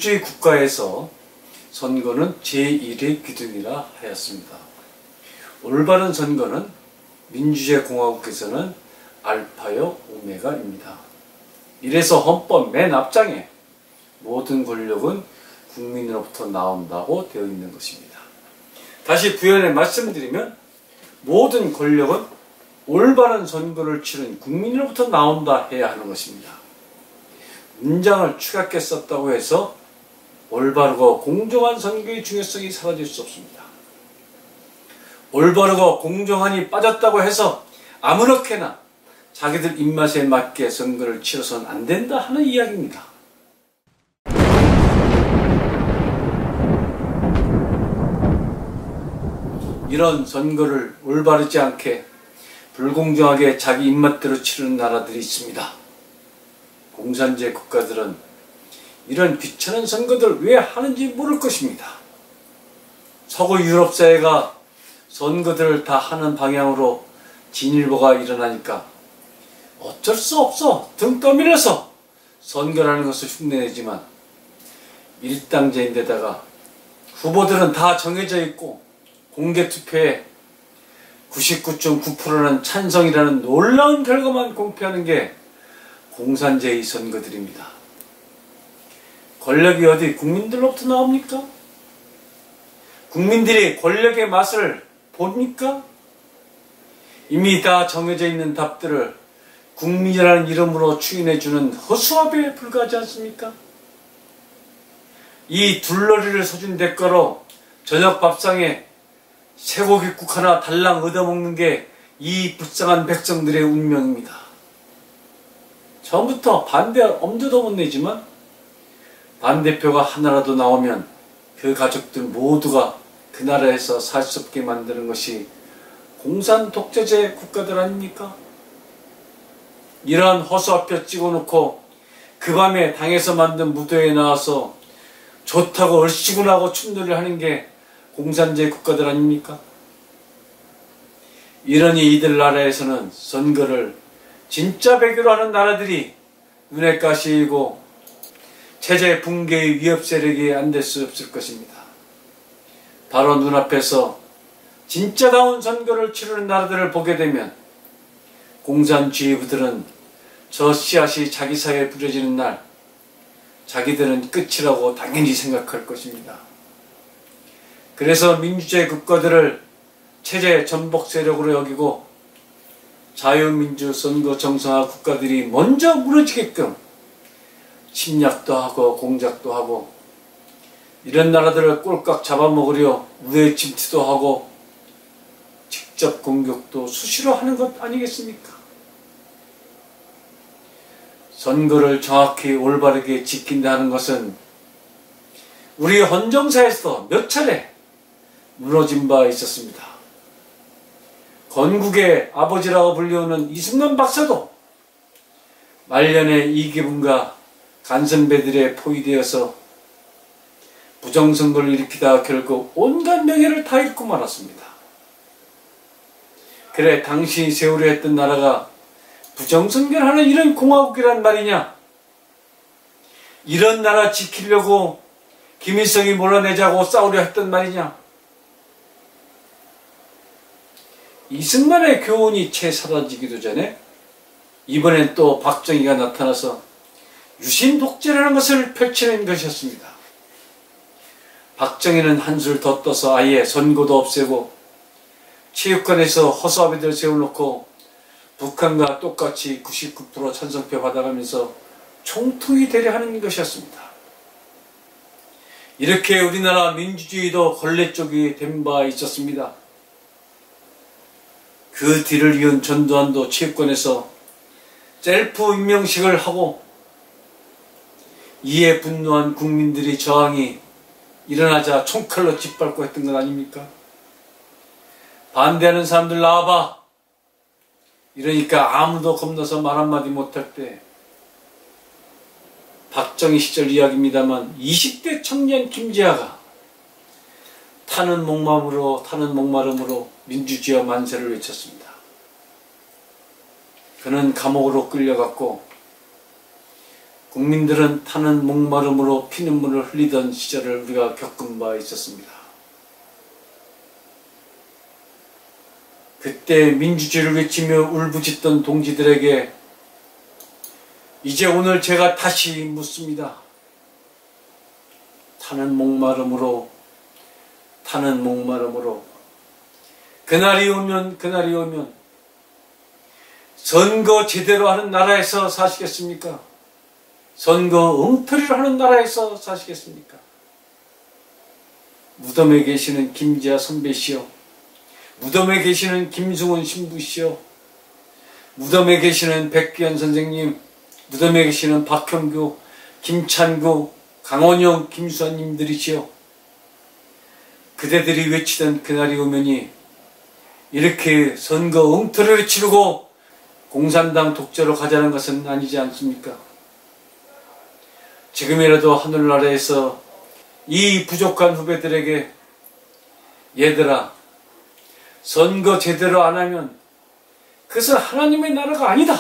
민주주의 국가에서 선거는 제1의 기둥이라 하였습니다. 올바른 선거는 민주주의 공화국에서는 알파요 오메가입니다. 이래서 헌법 맨 앞장에 모든 권력은 국민으로부터 나온다고 되어 있는 것입니다. 다시 부연해 말씀드리면 모든 권력은 올바른 선거를 치른 국민으로부터 나온다 해야 하는 것입니다. 문장을 추격해 썼다고 해서 올바르고 공정한 선거의 중요성이 사라질 수 없습니다. 올바르고 공정한이 빠졌다고 해서 아무렇게나 자기들 입맛에 맞게 선거를 치러서는 안 된다 하는 이야기입니다. 이런 선거를 올바르지 않게 불공정하게 자기 입맛대로 치르는 나라들이 있습니다. 공산주의 국가들은 이런 귀찮은 선거들 왜 하는지 모를 것입니다. 서구 유럽 사회가 선거들을 다 하는 방향으로 진일보가 일어나니까 어쩔 수 없어 등 떠밀려서 선거라는 것을 흉내내지만 일당제인데다가 후보들은 다 정해져 있고 공개투표에 99.9%는 찬성이라는 놀라운 결과만 공표하는 게 공산제의 선거들입니다. 권력이 어디 국민들로부터 나옵니까? 국민들이 권력의 맛을 봅니까? 이미 다 정해져 있는 답들을 국민이라는 이름으로 추인해주는 허수아비에 불과하지 않습니까? 이 둘러리를 서준 대가로 저녁 밥상에 쇠고기국 하나 달랑 얻어먹는 게 이 불쌍한 백성들의 운명입니다. 처음부터 반대 엄두도 못 내지만 반대표가 하나라도 나오면 그 가족들 모두가 그 나라에서 살 수 없게 만드는 것이 공산 독재제 국가들 아닙니까? 이러한 허수아표 찍어놓고 그 밤에 당에서 만든 무도에 나와서 좋다고 얼씨구나고 춤놀이를 하는 게 공산제 국가들 아닙니까? 이러니 이들 나라에서는 선거를 진짜 배교로 하는 나라들이 눈에 가시이고 체제 붕괴의 위협 세력이 안 될 수 없을 것입니다. 바로 눈앞에서 진짜다운 선거를 치르는 나라들을 보게 되면 공산주의부들은 저 씨앗이 자기 사회에 뿌려지는 날 자기들은 끝이라고 당연히 생각할 것입니다. 그래서 민주주의 국가들을 체제 전복 세력으로 여기고 자유민주 선거 정상화 국가들이 먼저 무너지게끔 침략도 하고 공작도 하고 이런 나라들을 꼴깍 잡아먹으려 우회 침투도 하고 직접 공격도 수시로 하는 것 아니겠습니까? 선거를 정확히 올바르게 지킨다는 것은 우리 헌정사에서 몇 차례 무너진 바 있었습니다. 건국의 아버지라고 불리우는 이승만 박사도 말년에 이기분과 간선배들의 포위되어서 부정선거를 일으키다 결국 온갖 명예를 다 잃고 말았습니다. 그래 당시 세우려 했던 나라가 부정선거를 하는 이런 공화국이란 말이냐? 이런 나라 지키려고 김일성이 몰아내자고 싸우려 했던 말이냐? 이승만의 교훈이 채 사라지기도 전에 이번엔 또 박정희가 나타나서 유신 독재라는 것을 펼쳐낸 것이었습니다. 박정희는 한술 더 떠서 아예 선거도 없애고 체육관에서 허수아비들 세워놓고 북한과 똑같이 99% 찬성표 받아가면서 총통이 되려 하는 것이었습니다. 이렇게 우리나라 민주주의도 걸레쪽이 된 바 있었습니다. 그 뒤를 이은 전두환도 체육관에서 셀프 임명식을 하고 이에 분노한 국민들이 저항이 일어나자 총칼로 짓밟고 했던 것 아닙니까? 반대하는 사람들 나와봐. 이러니까 아무도 겁나서 말 한마디 못할 때 박정희 시절 이야기입니다만 20대 청년 김재하가 타는 목마름으로 민주주의와 만세를 외쳤습니다. 그는 감옥으로 끌려갔고 국민들은 타는 목마름으로 피눈물을 흘리던 시절을 우리가 겪은 바 있었습니다. 그때 민주주의를 외치며 울부짖던 동지들에게 이제 오늘 제가 다시 묻습니다. 타는 목마름으로 그날이 오면 선거 제대로 하는 나라에서 사시겠습니까? 선거 엉터리를 하는 나라에서 사시겠습니까? 무덤에 계시는 김지아 선배시여, 무덤에 계시는 김승훈 신부시여, 무덤에 계시는 백기현 선생님, 무덤에 계시는 박형규, 김찬구, 강원영, 김수환님들이시여, 그대들이 외치던 그날이 오면이 이렇게 선거 엉터리를 치르고 공산당 독재로 가자는 것은 아니지 않습니까? 지금이라도 하늘나라에서 이 부족한 후배들에게 얘들아, 선거 제대로 안 하면 그것은 하나님의 나라가 아니다,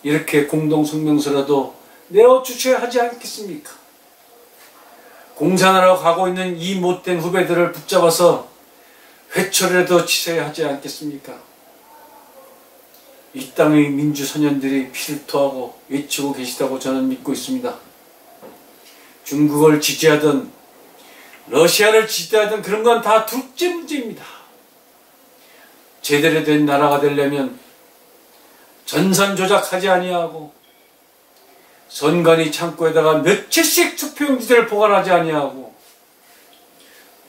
이렇게 공동성명서라도 내어주셔야 하지 않겠습니까? 공산화로 가고 있는 이 못된 후배들을 붙잡아서 회초리라도 치셔야 하지 않겠습니까? 이 땅의 민주소년들이 피를 토하고 외치고 계시다고 저는 믿고 있습니다. 중국을 지지하든 러시아를 지지하든 그런 건 다 둘째 문제입니다. 제대로 된 나라가 되려면 전산 조작하지 아니하고 선관위 창고에다가 며칠씩 투표용지들을 보관하지 아니하고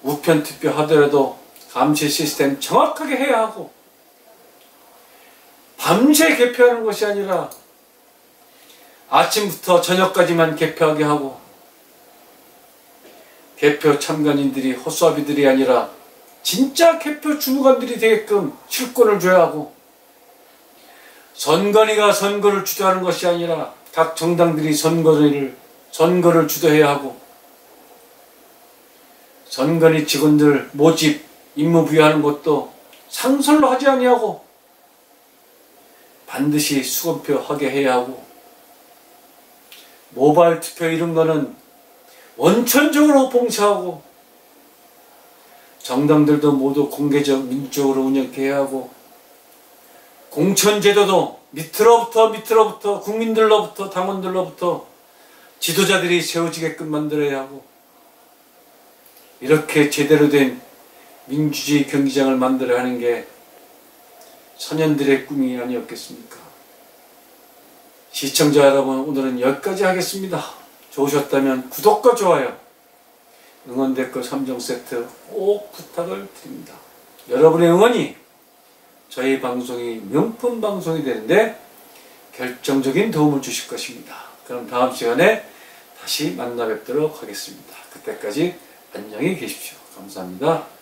우편 투표하더라도 감시 시스템 정확하게 해야 하고 밤새 개표하는 것이 아니라 아침부터 저녁까지만 개표하게 하고 개표 참관인들이 허수아비들이 아니라 진짜 개표 주무관들이 되게끔 실권을 줘야 하고 선관위가 선거를 주도하는 것이 아니라 각 정당들이 선거를 주도해야 하고 선관위 직원들 모집, 임무 부여하는 것도 상설로 하지 아니하고 반드시 수검표 하게 해야 하고 모바일 투표 이런 거는 원천적으로 봉쇄하고 정당들도 모두 공개적 민주적으로 운영해야 하고 공천제도도 밑으로부터 국민들로부터 당원들로부터 지도자들이 세워지게끔 만들어야 하고 이렇게 제대로 된 민주주의 경기장을 만들어야 하는 게 소년들의 꿈이 아니었겠습니까? 시청자 여러분, 오늘은 여기까지 하겠습니다. 좋으셨다면 구독과 좋아요, 응원 댓글 3종 세트 꼭 부탁을 드립니다. 여러분의 응원이 저희 방송이 명품 방송이 되는데 결정적인 도움을 주실 것입니다. 그럼 다음 시간에 다시 만나 뵙도록 하겠습니다. 그때까지 안녕히 계십시오. 감사합니다.